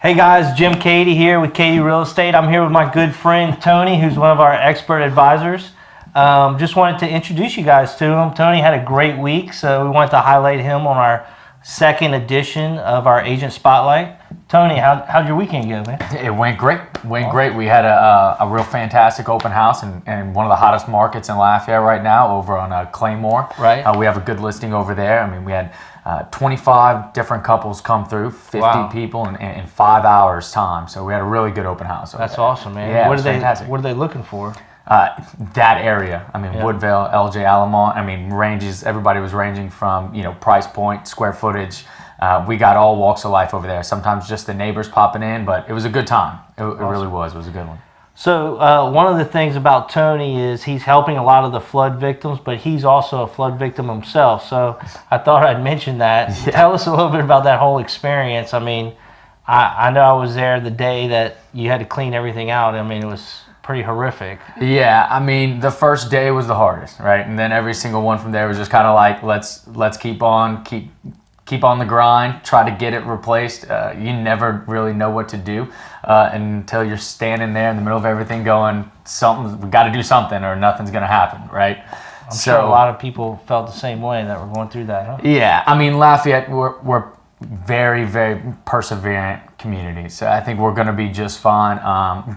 Hey guys, Jim Cady here with Cady Real Estate. I'm here with my good friend Tony, who's one of our expert advisors. Just wanted to introduce you guys to him. Tony had a great week, so we wanted to highlight him on our second edition of our Agent Spotlight. Tony, how'd your weekend go, man? It went great. We had a real fantastic open house in one of the hottest markets in Lafayette right now, over on Claymore. Right. We have a good listing over there. I mean, we had 25 different couples come through, 50 people in 5 hours time. So we had a really good open house over That's there. awesome, man. Yeah, What are they looking for? That area. I mean, Woodville, LJ, Alamo. I mean, everybody was ranging from, price point, square footage. We got all walks of life over there. Sometimes just the neighbors popping in, but it was a good time. It really was. It was a good one. So one of the things about Tony is he's helping a lot of the flood victims, but he's also a flood victim himself. So I thought I'd mention that. Yeah. Tell us a little bit about that whole experience. I mean, I know I was there the day that you had to clean everything out. I mean, it was pretty horrific. Yeah, I mean, the first day was the hardest, right? And then every single one from there was just kind of like, let's keep on the grind, try to get it replaced. You never really know what to do until you're standing there in the middle of everything going, we got to do something or nothing's going to happen, right? I'm sure a lot of people felt the same way that were going through that, huh? Yeah, I mean, Lafayette, we're very, very perseverant community. So I think we're going to be just fine.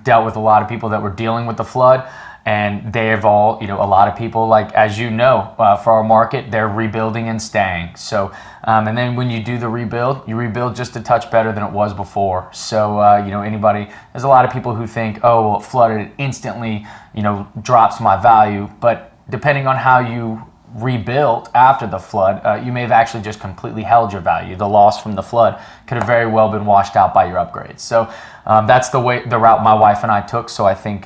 Dealt with a lot of people that were dealing with the flood. And they have all, a lot of people, like, as you know, for our market, they're rebuilding and staying. So, and then when you do the rebuild, you rebuild just a touch better than it was before. So, there's a lot of people who think, oh, well, it flooded, it instantly, drops my value. But depending on how you rebuilt after the flood, you may have actually just completely held your value. The loss from the flood could have very well been washed out by your upgrades. So that's the route my wife and I took. So I think,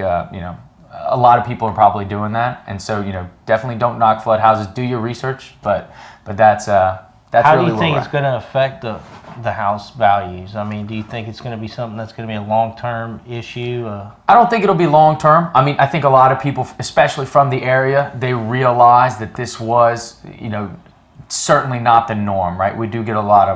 a lot of people are probably doing that, and so definitely don't knock flood houses. Do your research, but that's How really do you think it's going to affect the house values? I mean, do you think it's going to be something that's going to be a long-term issue? I don't think it'll be long-term. I mean, I think a lot of people, especially from the area, they realize that this was, certainly not the norm, right? We do get a lot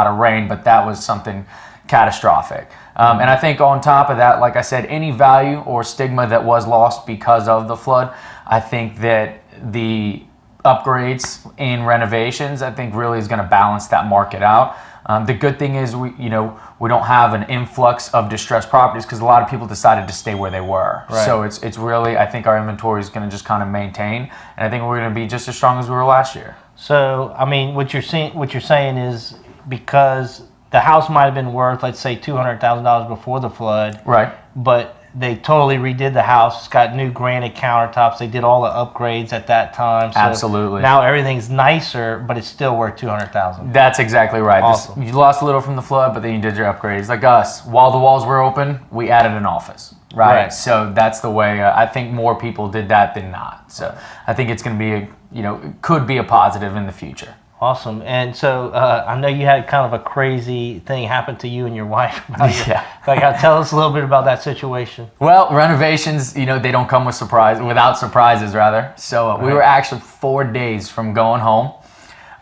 of rain, but that was something catastrophic. And I think on top of that, like I said, any value or stigma that was lost because of the flood, I think that the upgrades and renovations, I think really is going to balance that market out. The good thing is we don't have an influx of distressed properties because a lot of people decided to stay where they were. Right. So it's really, I think our inventory is going to just kind of maintain, and I think we're going to be just as strong as we were last year. So, I mean, what you're saying is because the house might have been worth, let's say, $200,000 before the flood. Right. But they totally redid the house. It's got new granite countertops. They did all the upgrades at that time. So absolutely. Now everything's nicer, but it's still worth $200,000. That's exactly right. Awesome. You lost a little from the flood, but then you did your upgrades. Like us, while the walls were open, we added an office. Right. So that's the way. I think more people did that than not. So I think it's going to be it could be a positive in the future. Awesome. And so I know you had kind of a crazy thing happen to you and your wife. Tell us a little bit about that situation. Well, renovations, they don't come without surprises, rather. So we were actually 4 days from going home.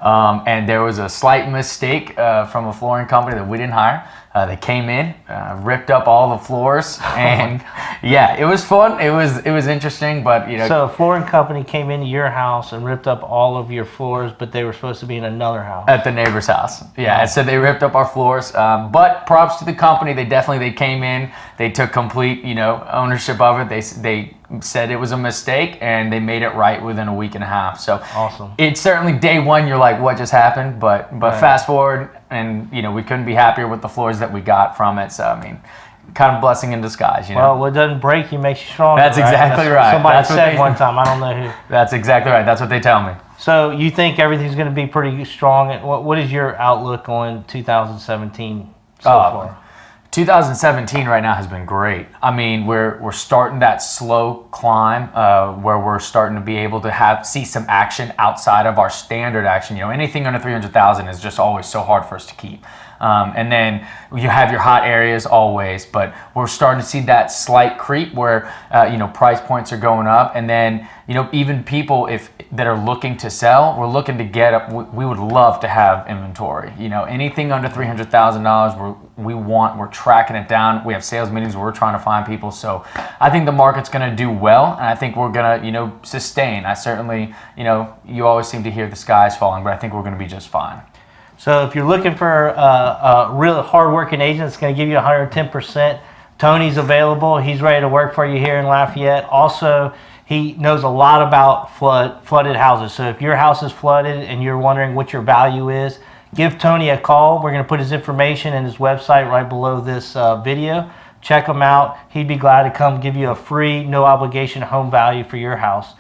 And there was a slight mistake from a flooring company that we didn't hire. They came in, ripped up all the floors, and yeah, it was fun. It was interesting, but So a flooring company came into your house and ripped up all of your floors, but they were supposed to be in another house. At the neighbor's house. Yeah, and so they ripped up our floors. But props to the company. They came in. They took complete ownership of it. They said it was a mistake, and they made it right within a week and a half. So awesome. It's certainly day one, you're like, what just happened? But right. Fast forward, and we couldn't be happier with the floors that we got from it. So I mean, kind of blessing in disguise. Well, what doesn't break you makes you stronger. That's exactly right. Somebody said one time. I don't know who. That's exactly right. That's what they tell me. So you think everything's going to be pretty strong? What is your outlook on 2017 so far? 2017 right now has been great. I mean, we're starting that slow climb where we're starting to be able to see some action outside of our standard action. Anything under 300,000 is just always so hard for us to keep. And then you have your hot areas always, but we're starting to see that slight creep where price points are going up, and then even people that are looking to sell, we're looking to get up. We would love to have inventory. Anything under $300,000, we're tracking it down. We have sales meetings where we're trying to find people. So I think the market's going to do well, and I think we're going to sustain. I certainly you always seem to hear the sky's falling, but I think we're going to be just fine. So if you're looking for a real hardworking agent that's going to give you 110%, Tony's available. He's ready to work for you here in Lafayette. Also, he knows a lot about flooded houses. So if your house is flooded and you're wondering what your value is, give Tony a call. We're going to put his information and his website right below this video. Check him out. He'd be glad to come give you a free, no obligation home value for your house.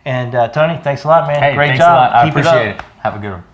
And Tony, thanks a lot, man. Hey, Great thanks job. a lot. I Keep it appreciate up. it. Have a good one.